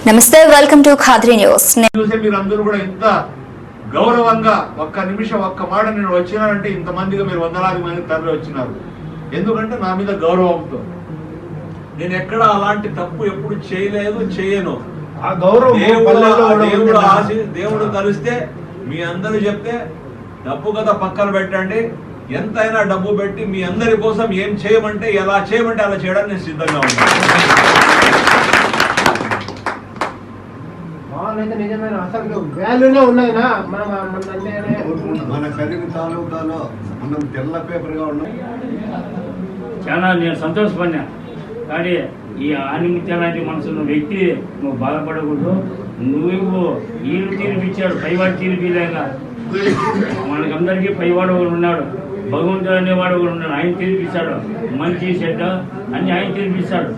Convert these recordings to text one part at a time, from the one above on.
నమస్తే, welcome to Khadri news. చూసే మీరందరూ కూడా ఇంత గౌరవంగా ఒక్క నిమిషం ఒక్క మాట నేను వచ్చినానంటే ఇంతమందిగా మీరు వందలాది మంది తరలి వచ్చినారు. ఎందుకంటే నా మీద గౌరవంతో నేను ఎక్కడ అలాంటి తప్పు ఎప్పుడు చేయలేదు, చేయను. ఆ గౌరవం దేవుడు కలిస్తే మీ అందరూ చెప్తే డబ్బు కదా పక్కన పెట్టండి, ఎంతైనా డబ్బు పెట్టి మీ అందరి కోసం ఏం చేయమంటే ఎలా చేయమంటే అలా చేయడానికి నేను సిద్ధంగా ఉన్నాను. నిజమైన అసలు వాల్యూనే ఉన్నదినా మన కరీం తాలూకాలో మనం తెల్ల పేపర్ గా ఉన్నాం. చాలా నేను సంతోషపడినా. కానీ ఈ ఆనిమిత్య లాంటి మనసున్న వ్యక్తి నువ్వు బాధపడకూడదు. నువ్వు ఈయన తీర్పిచ్చాడు, పైవాడు తీర్పిలేక మనకందరికీ పైవాడు ఉన్నాడు, భగవంతుడు అనేవాడు ఉన్నాడు. ఆయన తీర్పిస్తాడు, మంచి చెడ్డ అన్ని ఆయన తీర్పిస్తాడు.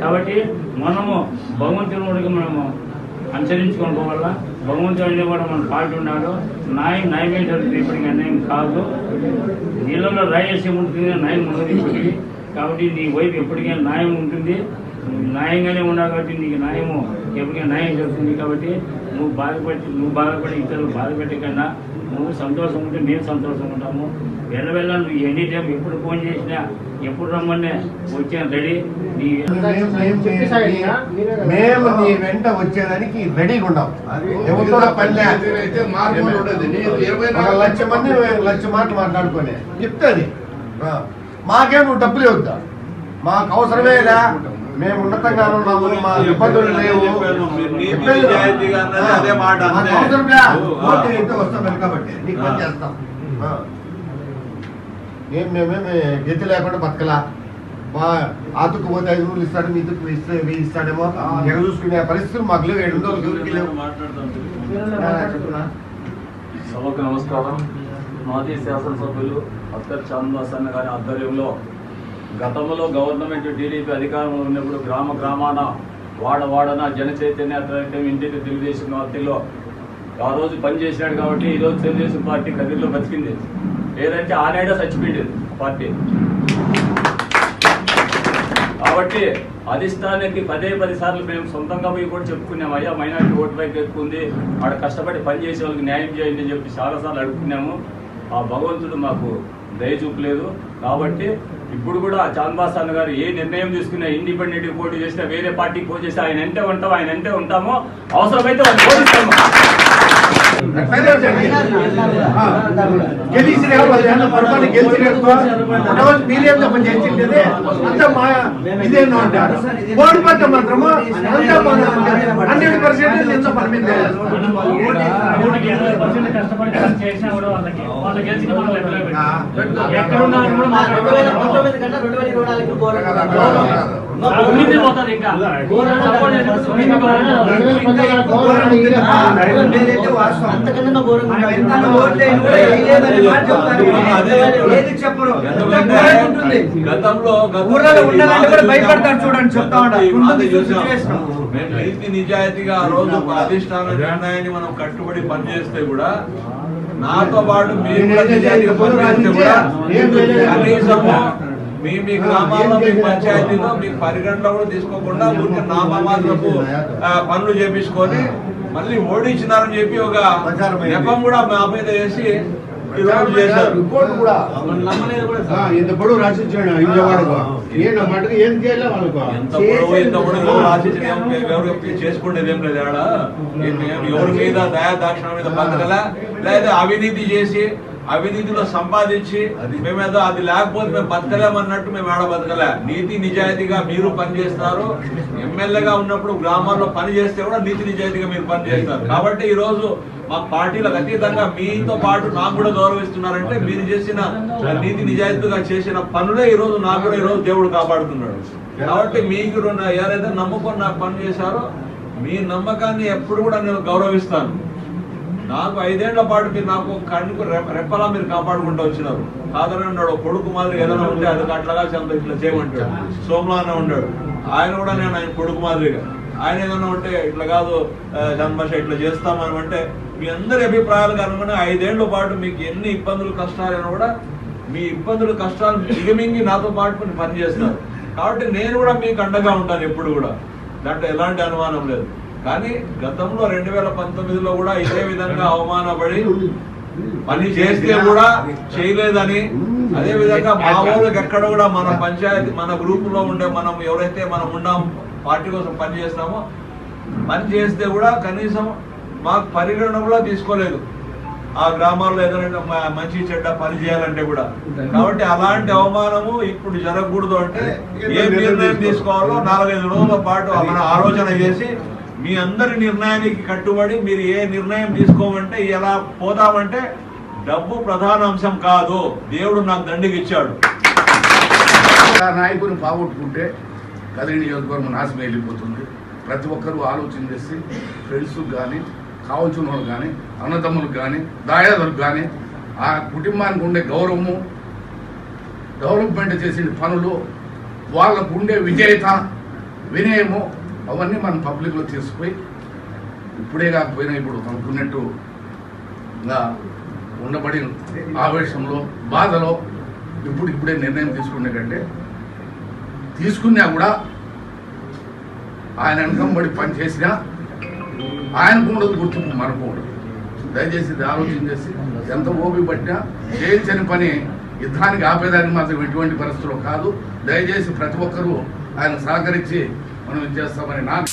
కాబట్టి మనము భగవంతుడికి మనము అనుసరించుకోవడం వల్ల భగవంతుడు అనేవాడు మన పాటు ఉన్నాడు. న్యాయమే జరుగుతుంది, ఇప్పటికీ అన్యాయం కాదు. నీళ్ళలో రాయలసీమ ఉంటుంది, న్యాయం ఉండదు ఇప్పటికీ. కాబట్టి నీ వైపు ఎప్పటికైనా న్యాయం ఉంటుంది, న్యాయంగానే ఉన్నావు. కాబట్టి నీకు న్యాయము ఎప్పటికైనా న్యాయం జరుగుతుంది. కాబట్టి నువ్వు బాధపడి ఇతరులు బాధపెట్టే కన్నా నువ్వు సంతోషం ఉంటే మేము సంతోషంగా ఉంటాము. వెళ్ళ నువ్వు ఎనీ టైం ఎప్పుడు ఫోన్ చేసినా ఎప్పుడు రమ్మనే వచ్చాను రెడీ. మేము నీ వెంట వచ్చేదానికి రెడీగా ఉన్నాం. ఎవరితో పని లక్ష మాటలు మాట్లాడుకునే చెప్తాది. మాకేం నువ్వు డబ్బులు ఇవ్వద్దా, మాకు అవసరమేదా, మేము ఉన్నతంగా ఉన్నాము, మా ఇబ్బందులు లేవు. వస్తాం కాబట్టి నీకు పని చేస్తాం. మేమేమి గతి లేకుండా బతకలా. ఆతుకుపోతే 500 ఇస్తాడు, మీ ఇద్దరు ఇస్తాడేమో ఎగ చూసుకునే పరిస్థితులు మాకు లేవు. 700 లేవు. సభకు నమస్కారం. మాజీ శాసనసభ్యులు అత్తర్ చాందాస్ అన్న గారి ఆధ్వర్యంలో గతంలో గవర్నమెంట్ టీడీపీ అధికారంలో ఉన్నప్పుడు గ్రామాన వాడన జన చైతన్య ఇంటికి తెలుగుదేశం పార్టీలో ఆ రోజు పనిచేసినాడు. కాబట్టి ఈరోజు తెలుగుదేశం పార్టీ కదిరిలో బతికింది. ఏదంటే ఆనాడే చచ్చిపోయింది పార్టీ. కాబట్టి అధిష్టానానికి 10 సార్లు మేము సొంతంగా పోయి కూడా చెప్పుకున్నాము, అయ్యా మైనారిటీ ఓటు బ్యాంక్ ఎక్కువ ఉంది, ఆడ కష్టపడి పనిచేసే వాళ్ళకి న్యాయం చేయండి అని చెప్పి చాలాసార్లు అడుగుతున్నాము. ఆ భగవంతుడు మాకు దయ చూపలేదు. కాబట్టి ఇప్పుడు కూడా చాందాస్ అన్న గారు ఏ నిర్ణయం తీసుకున్నా, ఇండిపెండెంట్గా పోటీ చేసినా, వేరే పార్టీకి పోటీ చేస్తే ఆయన అంటే ఉంటాము, ఆయన అంటే ఉంటాము, అవసరమైతే వాళ్ళు పోటీస్తాము. ఓడిపోతే మాత్రము 100% కష్టపడి చేసినా కూడా వాళ్ళు గెలిచిన నీతి నిజాయితీగా ఆ రోజు అధిష్టాన నిర్ణయాన్ని మనం కట్టుబడి పనిచేస్తే కూడా, నాతో పాటు మీరు కూడా నిజాయితీగా పనిచేస్తే కూడా కనీసము మీ గ్రామాల్లో మీ పంచాయతీలో మీకు పరిగణలో కూడా తీసుకోకుండా ఊరికి నామమాత్రపు పనులు చేపించుకొని మళ్ళీ ఓడించినారని చెప్పి ఒక నెపం కూడా మా మీద వేసి రాసిచ్చాడు. చేసుకుంటేది ఏం లేదు. ఆడ ఎవరి మీద దయా దాక్షిణ మీద బతకలే, లేదా అవినీతి చేసి అవినీతిలో సంపాదించి మేమేదో అది లేకపోతే మేము బతకలేమన్నట్టు మేము ఆడ బతకలే. నీతి నిజాయితీగా మీరు పనిచేస్తారు. ఎమ్మెల్యేగా ఉన్నప్పుడు గ్రామాల్లో పని చేస్తే కూడా నీతి నిజాయితీగా మీరు పనిచేస్తారు. కాబట్టి ఈ రోజు మా పార్టీలకు అతీతంగా మీతో పాటు నాకు కూడా గౌరవిస్తున్నారంటే మీరు చేసిన నీతి నిజాయితీగా చేసిన పనులే ఈ రోజు నాకు కూడా ఈ రోజు దేవుడు కాపాడుతున్నాడు. కాబట్టి మీకు ఎవరైతే నమ్ముకొని నాకు పని చేశారో మీ నమ్మకాన్ని ఎప్పుడు కూడా నేను గౌరవిస్తాను. నాకు 5 ఏళ్ల పాటు మీరు నాకు కన్నుకు రెప్పలా మీరు కాపాడుకుంటూ వచ్చినారు. కాదని ఉన్నాడు కొడుకు మాదిరి ఏదైనా ఉంటే అది అట్లాగా చంద ఇట్లా చేయమంటాడు. సోమలాన్న ఉన్నాడు, ఆయన కూడా నేను ఆయన కొడుకు మాదిరిగా ఆయన ఏదైనా ఉంటే ఇట్లా కాదు జన్మశ ఇట్లా చేస్తామని అంటే మీ అందరి అభిప్రాయాలకు అనుగుణంగా 5 ఏళ్ల పాటు మీకు ఎన్ని ఇబ్బందులు కష్టాలైనా కూడా మీ ఇబ్బందులు కష్టాలు మిగిమింగి నాతో పాటు పనిచేస్తున్నారు. కాబట్టి నేను కూడా మీకు అండగా ఉంటాను ఎప్పుడు కూడా. దాంట్లో ఎలాంటి అనుమానం లేదు. కానీ గతంలో 2019లో కూడా ఇదే విధంగా అవమానపడి పని చేస్తే కూడా చేయలేదని, అదే విధంగా మా వాళ్ళకి ఎక్కడ కూడా మన పంచాయతీ మన గ్రూపులో ఉండే మనం ఎవరైతే మనం ఉన్నాం పార్టీ కోసం పని చేస్తామో పని చేస్తే కూడా కనీసం మాకు పరిగణన కూడా తీసుకోలేదు. ఆ గ్రామాల్లో ఏదైనా మంచి చెడ్డ పని చేయాలంటే కూడా. కాబట్టి అలాంటి అవమానము ఇప్పుడు జరగకూడదు అంటే ఏ నిర్ణయం తీసుకోవాలో 4-5 రోజుల పాటు మన ఆలోచన చేసి మీ అందరి నిర్ణయానికి కట్టుబడి మీరు ఏ నిర్ణయం తీసుకోమంటే ఎలా పోదామంటే డబ్బు ప్రధాన అంశం కాదు, దేవుడు నాకు దండికి ఇచ్చాడు. నాయకుని పోగొట్టుకుంటే కదిరి నియోజకవర్గం నాశనం వెళ్ళిపోతుంది. ప్రతి ఒక్కరూ ఆలోచన చేసి ఫ్రెండ్స్ కానీ కావాల్సిన వాళ్ళు కానీ అన్నదమ్ములకు కానీ దాయాదులకు కానీ ఆ కుటుంబానికి ఉండే గౌరవము, డెవలప్మెంట్ చేసిన పనులు, వాళ్ళకు ఉండే విజేత వినయము అవన్నీ మనం పబ్లిక్లో తీసుకుపోయి ఇప్పుడే కాకపోయినా ఇప్పుడు అనుకున్నట్టుగా ఉండబడి ఆవేశంలో బాధలో ఇప్పుడే నిర్ణయం తీసుకునే కంటే తీసుకున్నా కూడా ఆయన వెనకంబడి పని చేసినా ఆయనకు ఉండదు గుర్తింపు, మనకు ఉండదు. దయచేసి ఇది ఆలోచన చేసి ఎంత ఓపిక పట్టినా చేయించని పని యుద్ధానికి ఆపేదానికి మాత్రం ఎటువంటి పరిస్థితుల్లో కాదు. దయచేసి ప్రతి ఒక్కరూ ఆయన సహకరించి మనం ఇది చేస్తామని నాకు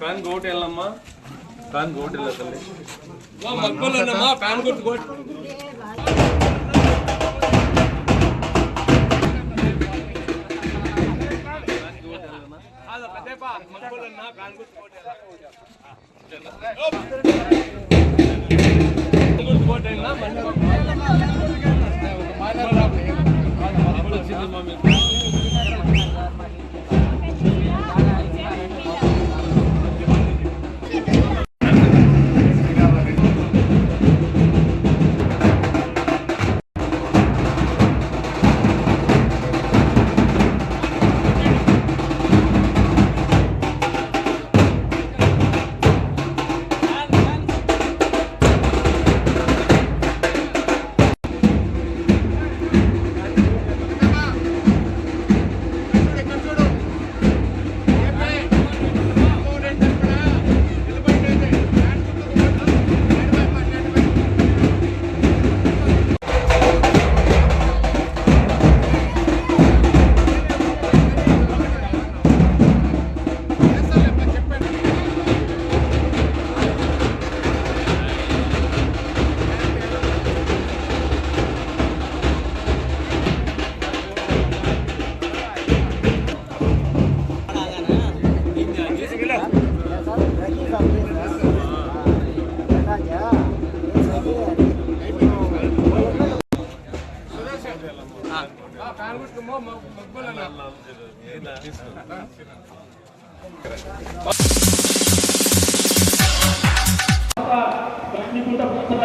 ఫ్యాన్ గోట్ వెళ్ళమ్మా, ఫ్యాన్ గోట్ వెళ్ళదండి. ఫ్యాన్ గోట్ గోట్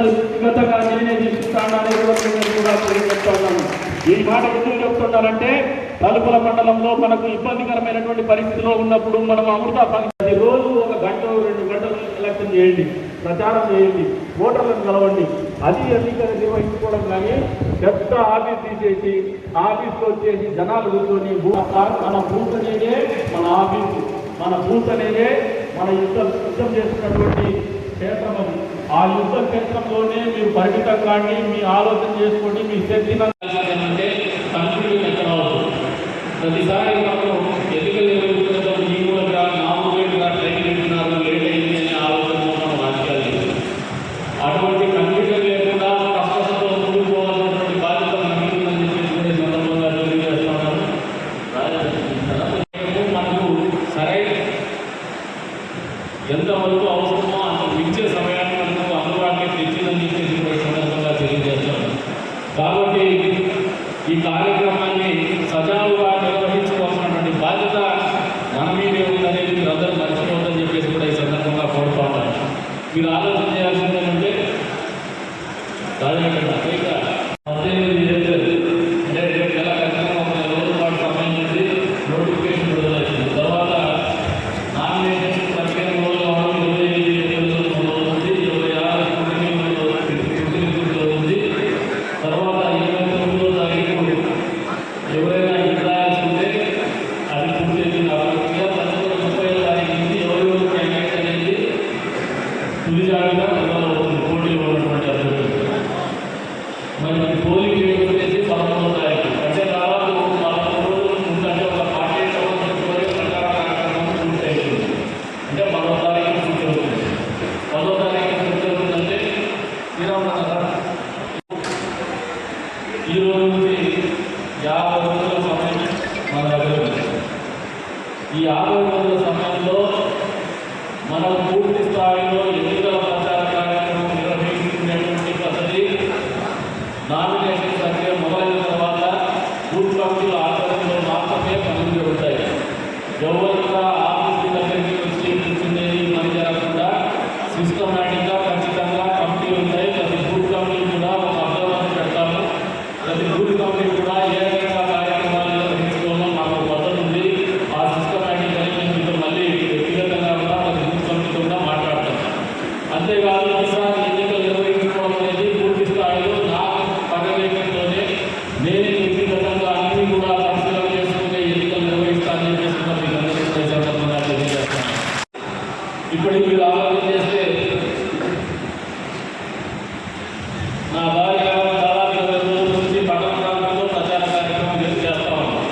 వ్యక్తిగతంగా నేనే తీసుకుంటానని కూడా తెలియజేస్తున్నాను. ఈ మాట ఎందుకు చెప్తున్నానంటే తలుపుల మండలంలో మనకు ఇబ్బందికరమైనటువంటి పరిస్థితిలో ఉన్నప్పుడు మనం అమృత రోజు 1 గంట 2 గంటలు ఎలక్షన్ చేయండి, ప్రచారం చేయండి, ఓటర్లను కలవండి. అది ఎన్నికలు నిర్వహించుకోవడం కానీ పెద్ద ఆఫీస్ తీసేసి ఆఫీస్లో వచ్చేసి జనాలు కూర్చొని మన బూత్ అనేదే మన ఆఫీసు, మన బూత్ అనేదే మన యుద్ధం చేస్తున్నటువంటి క్షేత్రం. అది ఆ యుద్ధ క్షేత్రంలోనే మీరు పరిమితం కానీ మీ ఆలోచన చేసుకోండి. మీ శక్తిని ప్రతిసారి మనం ఎన్నికలు నిర్వహించినప్పుడు ఈ మూలంగా 4 గంటలుగా ట్రైన్ పెట్టుకున్నారు, లేట్ అయింది అనే ఆలోచనలో మనం రాజకీయాలు చేస్తాం. అటువంటి కన్ఫ్యూజన్ లేకుండా ప్రశ్నతో ముందుకు పోవాల్సినటువంటి బాధ్యత మనకి ఉందని చెప్పేసి కూడా ఈ సందర్భంగా తెలియజేస్తున్నారు. మనకు సరైన ఎంతవరకు అవసరమో అంత మించే సమయాన్ని మనకు అందుబాటులో తెచ్చిందని చెప్పేసి కూడా ఈ సందర్భంగా తెలియజేస్తున్నారు. కాబట్టి ఈ కార్యక్రమాన్ని సజావుగా నిర్వహించుకోవాల్సినటువంటి బాధ్యత మన మీదే ఉందనేది మీరు అందరూ మర్చిపోవద్దని చెప్పేసి కూడా ఈ సందర్భంగా కోరుతూ ఉన్నారు. మీరు ఆలోచన చేయాల్సింది ఏంటంటే 18 అంటే 2 నెలల క్రితం 1 రోజుల పాటు సమయం నుంచి నోటిఫికేషన్ విడుదలవుతుంది. తర్వాత నామినేషన్ 15 రోజులు 25 రోజులు ఉంది, 26 ఉంది. తర్వాత 29వ తారీఖు ఎవరైనా ఇంట్రాయల్స్ ఉంటే అది పూర్తి కాబట్టి 30వ తారీఖు నుంచి ఎవరెవరు క్యాండిడేట్ అనేది తుదిజాడిగా మొదలవుతుంది పోటీలో ఉన్నటువంటి అభ్యర్థులు. మరి పోలింగ్ డేట్ వచ్చేసి 11వ తారీఖు అంటే దాదాపు 13 రోజుల ముందు అంటే ఒక 48 అవర్స్ వరకు ప్రచార కార్యక్రమం పూర్తి అవుతుంది. అంటే 10వ తారీఖు పూర్తి అవుతుంది. 10వ తారీఖు పూర్తి అవుతుందంటే ఈ రోజు నుంచి 50 రోజుల సమయం మన దగ్గర ఉంది. ఈ 50 రోజుల సమయంలో మనం పూర్తి స్థాయిలో ఎన్నికల ప్రచార కార్యక్రమం నిర్వహించుకునేటువంటి పద్ధతి నామినేషన్ ప్రక్రియ మొదలైన తర్వాత బూత్ కమిటీల ఆధ్వర్యంలో మాత్రమే పనులు జరుగుతాయి. ఎవరు కూడా ఆఫీస్ దగ్గరికి వచ్చి కూర్చునేది పని జరగకుండా సిస్టమేటిక్గా ఖచ్చితంగా కమిటీలు ఉంటాయి. ప్రతి బూత్ కమిటీ కూడా ఒక అబ్జర్వర్ పెడతాము. ప్రతి బూత్ కమిటీ కూడా ఏ రకంగా కార్యక్రమాలు నిర్వహించుకోవాలో మాకు పద్ధతి ఉంది. ఆ సిస్టమేటిక్ అని మేము మీతో మళ్ళీ వ్యక్తిగతంగా కూడా ప్రతి బూత్ కమిటీతో కూడా మాట్లాడతాం. అంతేకాదు ఈసారి ఎన్నికలు నిర్వహించుకోవడం అనేది పూర్తి స్థాయిలో నా పర్యవేక్షణతోనే నేను వ్యక్తిగతంగా అన్ని కూడా పరిశీలన చేసుకునే ఎన్నికలు నిర్వహిస్తానని చెప్పేసి మీకు అందరికీ సందర్భంగా తెలియజేస్తాను. ఇప్పటికి మీరు ఆలోచన చేస్తే నా భార్య దాదాపు 20 రోజుల నుంచి పట్టణ ప్రాంతంలో ప్రచార కార్యక్రమం చేస్తా ఉన్నాం.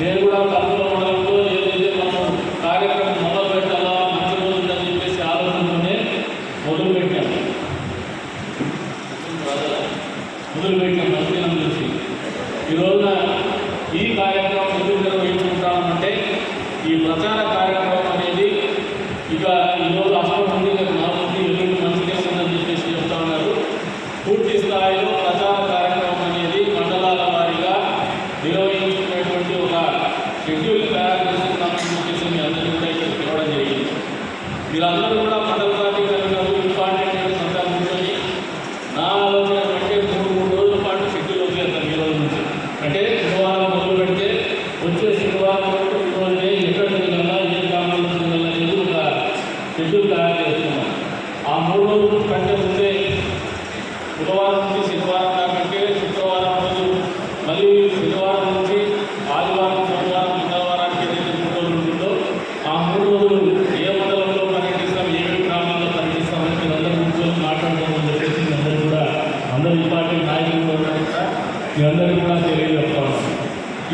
నేను కూడా తలుపుల మండలంలో ఏదైతే మనం కార్యక్రమం మొదలు పెట్టాలా మంచి రోజులని చెప్పేసి ఆలోచనతోనే మొదలుపెట్టాం మంత్రిని చూసి. ఈ రోజున ఈ కార్యక్రమం ఎందుకు నిర్వహించుకుంటామంటే ఈ ప్రచార కార్యక్రమం అనేది ఇక ఈరోజు అసలు మంది 4 మంచిగా ఉందని చెప్పేసి చెప్తా ఉన్నారు. పూర్తి స్థాయిలో ప్రచార కార్యక్రమం అనేది మండలాల వారీగా నిర్వహించుకునేటువంటి ఒక షెడ్యూల్ తయారు చేస్తున్నామని చెప్పేసి మీ అందరినీ కూడా ఇక్కడ పిలవడం జరిగింది. మీరందరూ కూడా మండల పార్టీ కలిగినప్పుడు ఇంపార్టెంట్ సంతా కూర్చొని నా ఆలోచన అంటే 3 రోజుల పాటు షెడ్యూల్ వదిలేస్తాం. ఈ రోజు నుంచి అంటే శనివారం మొదలు పెడితే వచ్చే శనివారం వరకు ఈ రోజునే ఎక్కడ తిరగాలా ఏ గ్రామాల్లో తిరగాలా అనేది ఒక షెడ్యూల్ తయారు చేస్తున్నాం. ఆ 3 రోజుల కంటే ముందే బుధవారం నుంచి శనివారం దాకంటే శుక్రవారం రోజు మళ్ళీ శనివారం నుంచి ఆదివారం సోమవారం మంగళవారానికి ఏదైతే 3 రోజులు ఉంటుందో ఆ 3 రోజులు ఏ మండలంలో పర్యటిస్తాం, ఏ గ్రామాల్లో పర్యటిస్తామని మీరందరూ కూర్చొని మాట్లాడుకోమని చెప్పేసి అందరూ ఇంపార్టెంట్ నాయకులు కూడా మీరందరికీ కూడా తెలియజేస్తాం.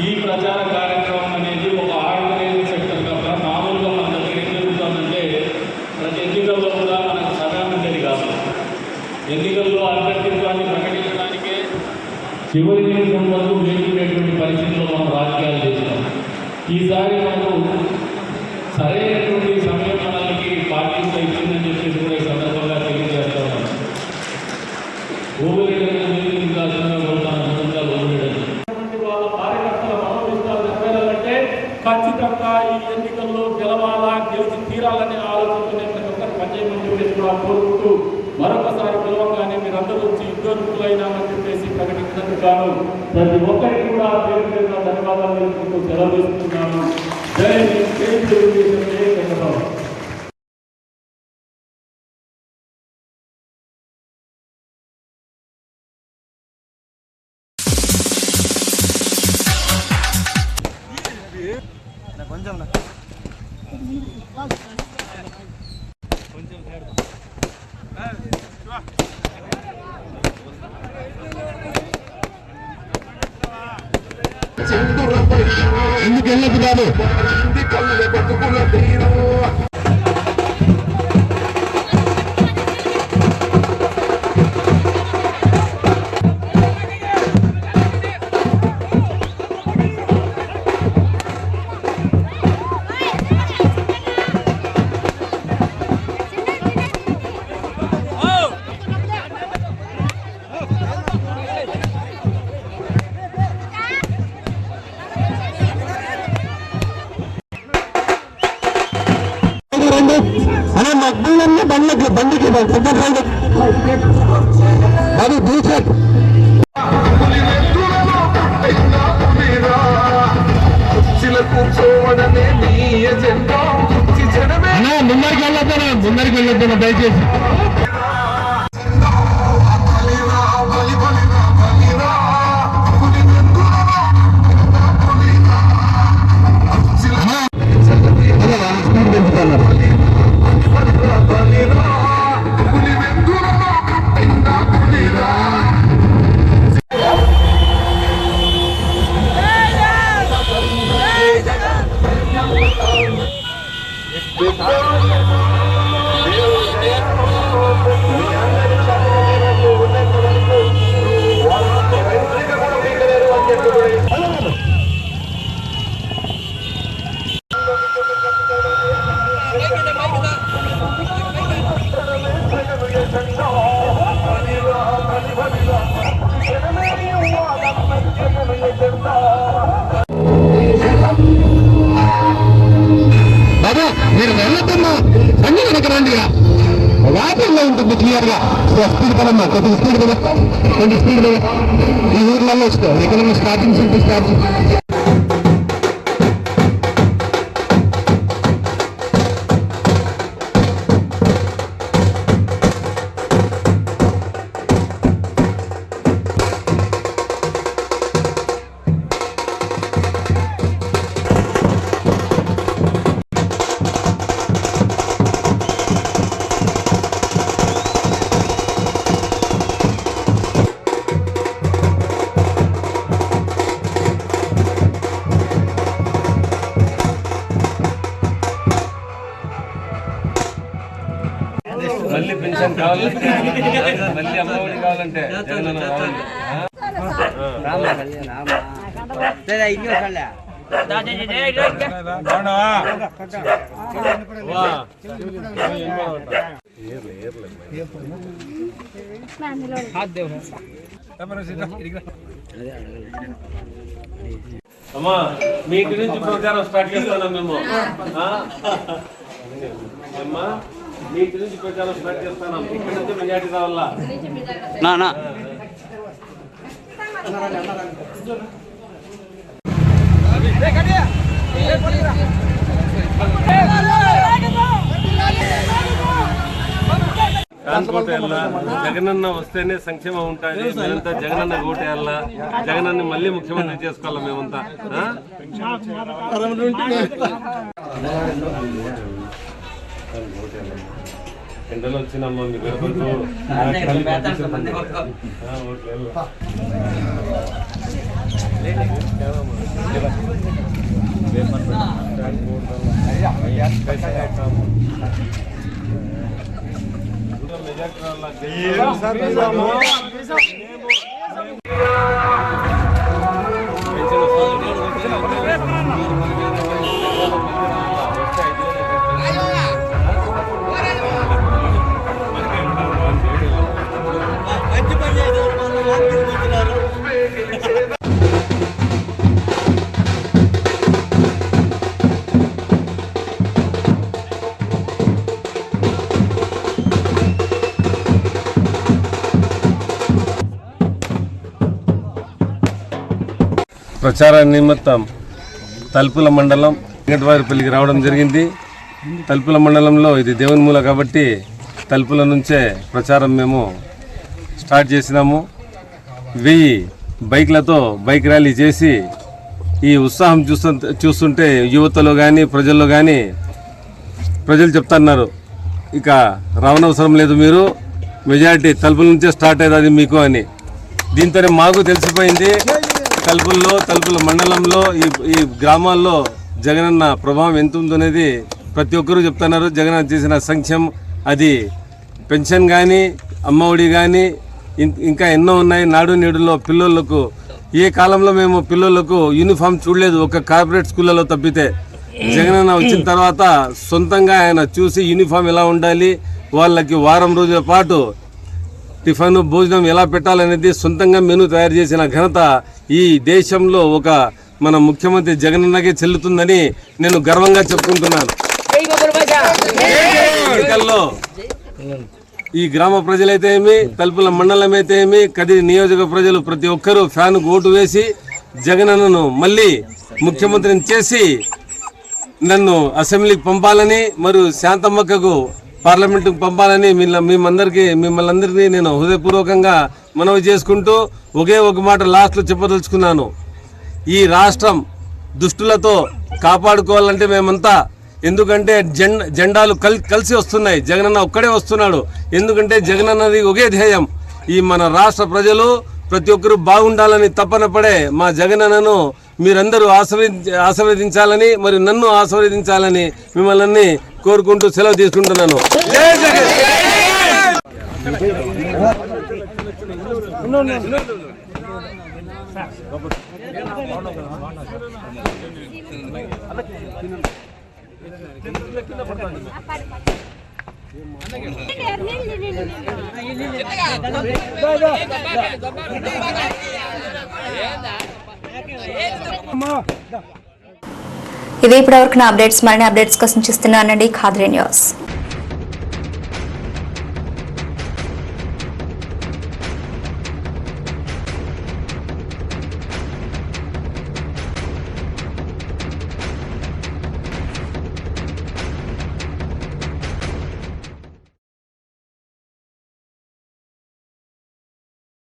ఈ ప్రచార కార్యక్రమం అనేది ఒక ఆర్గనైజింగ్ సెక్టర్ కాకుండా మామూలుగా మన దగ్గర ఏం జరుగుతుందంటే ప్రతి ఎన్నికల్లో కూడా మనకు సగం ఉండేది కాదు. ఎన్నికల్లో అభ్యర్థిత్వాన్ని ప్రకటించడానికే చివరి నిమిషం వరకు వేసుకునేటువంటి పరిస్థితుల్లో మనం రాజకీయాలు చేసినాం. ఈసారి మనకు సరైనటువంటి సమయం మనకి పార్టీలో ఇచ్చిందని చెప్పేసి కూడా ఈ సందర్భంగా తెలియజేస్తా ఉన్నాం. వాళ్ళ కార్యకర్తల మనోవిశ్వాసం నెరవేరాలంటే ఖచ్చితంగా ఈ ఎన్నికల్లో గెలవాలా చెప్పేసి కూడా కోరుకుంటూ మరొకసారి పిలవగానే మీరందరూ వచ్చి యుద్ధరుకులైనామని చెప్పేసి ప్రకటించినందుకు గాను ప్రతి ఒక్కరికి కూడా పేరు పేరున ధన్యవాదాలు తెలుపుకుంటూ సెలవు తీసుకుంటున్నాను. జై హింద్, జై తెలుగుదేశం, జై చంద్రబాబు. ఎందుకు వెళ్ళదు కాదు అలా మగ్గులన్నీ బండికి అది బూసెట్ ముందరికి వెళ్ళొద్దు దయచేసి. బాబా మీరు వెళ్ళొద్దమ్మా, అన్ని వెనకరండి. వాటిల్లో ఉంటుంది క్లియర్ గా. స్పీడ్ కదమ్మా, కొద్దిగా స్పీడ్ కదా, కొంచెం స్పీడ్ కదా. ఈ ఊర్లలో వస్తాం ఎక్కడ స్టార్టింగ్ ఉంటుంది స్టార్టింగ్. మళ్ళీ పెన్షన్ కావాలంటే, మళ్ళీ అమ్మఒడి కావాలంటే జగనన్న కావాలంటే అమ్మా మీ ఇంటి నుంచి ప్రచారం స్టార్ట్ చేస్తున్నాం మేము. అమ్మా మీ ఇంటి నుంచి ప్రచారం స్టార్ట్ చేస్తున్నాం. ఇక్కడ నుంచి మెజార్టీ రావాలా. కాన్పోతే జగనన్న వస్తేనే సంక్షేమం ఉంటుంది. మేమంతా జగనన్న ఓటేయాలా, జగనన్న మళ్ళీ ముఖ్యమంత్రి చేసుకోవాలా మేమంతా. ఎండలు వచ్చినమ్మా మీ గడపతో ప్రచార నిమిత్తం తలుపుల మండలం వెంకటవారిపల్లికి రావడం జరిగింది. తలుపుల మండలంలో ఇది దేవుని మూల కాబట్టి తలుపుల నుంచే ప్రచారం మేము స్టార్ట్ చేసినాము. 1000 బైక్లతో బైక్ ర్యాలీ చేసి ఈ ఉత్సాహం చూస్తుంటే యువతలో కానీ ప్రజల్లో కానీ ప్రజలు చెప్తున్నారు, ఇక రావనవసరం లేదు, మీరు మెజారిటీ తలుపుల నుంచే స్టార్ట్ అవుతుంది మీకు అని. దీంతోనే మాకు తెలిసిపోయింది తలుపుల మండలంలో ఈ గ్రామాల్లో జగనన్న ప్రభావం ఎంత ఉందనేది ప్రతి ఒక్కరూ చెప్తున్నారు. జగనన్న చేసిన సంక్షేమం, అది పెన్షన్ కానీ అమ్మఒడి కానీ ఇంకా ఎన్నో ఉన్నాయి. నాడు నేడులో పిల్లలకు ఏ కాలంలో మేము పిల్లలకు యూనిఫామ్ చూడలేదు, ఒక కార్పొరేట్ స్కూళ్ళలో తప్పితే. జగనన్న వచ్చిన తర్వాత సొంతంగా ఆయన చూసి యూనిఫామ్ ఎలా ఉండాలి, వాళ్ళకి వారం రోజుల పాటు టిఫిన్ భోజనం ఎలా పెట్టాలనేది సొంతంగా మెనూ తయారు చేసిన ఘనత ఈ దేశంలో ఒక మన ముఖ్యమంత్రి జగనన్నకే చెల్లుతుందని నేను గర్వంగా చెప్పుకుంటున్నాను. ఎన్నికల్లో ఈ గ్రామ ప్రజలైతే ఏమి, తలుపుల మండలం అయితే ఏమి, కదిరి నియోజక ప్రజలు ప్రతి ఒక్కరూ ఫ్యాన్కు ఓటు వేసి జగనన్నను మళ్ళీ ముఖ్యమంత్రిని చేసి నన్ను అసెంబ్లీకి పంపాలని మరియు శాంతమ్మక్కకు పార్లమెంటుకు పంపాలని మిమ్మల్ని అందరికీ నేను హృదయపూర్వకంగా మనవి చేసుకుంటూ ఒకే ఒక మాట లాస్ట్లో చెప్పదలుచుకున్నాను. ఈ రాష్ట్రం దుష్టులతో కాపాడుకోవాలంటే మేమంతా, ఎందుకంటే జెండాలు కలిసి వస్తున్నాయి, జగనన్న ఒక్కడే వస్తున్నాడు. ఎందుకంటే జగనన్నది ఒకే ధ్యేయం, ఈ మన రాష్ట్ర ప్రజలు ప్రతి ఒక్కరూ బాగుండాలని తపన పడే మా జగనన్నను మీరందరూ ఆశీర్వదించాలని మరియు నన్ను ఆశీర్వదించాలని మిమ్మల్ని కోరుకుంటూ సెలవు తీసుకుంటున్నాను. జై జగన్. ఇదే ఇప్పటివరకు నా అప్డేట్స్. మరిన్ని అప్డేట్స్ కోసం చూస్తున్నానండి ఖాద్రి న్యూస్.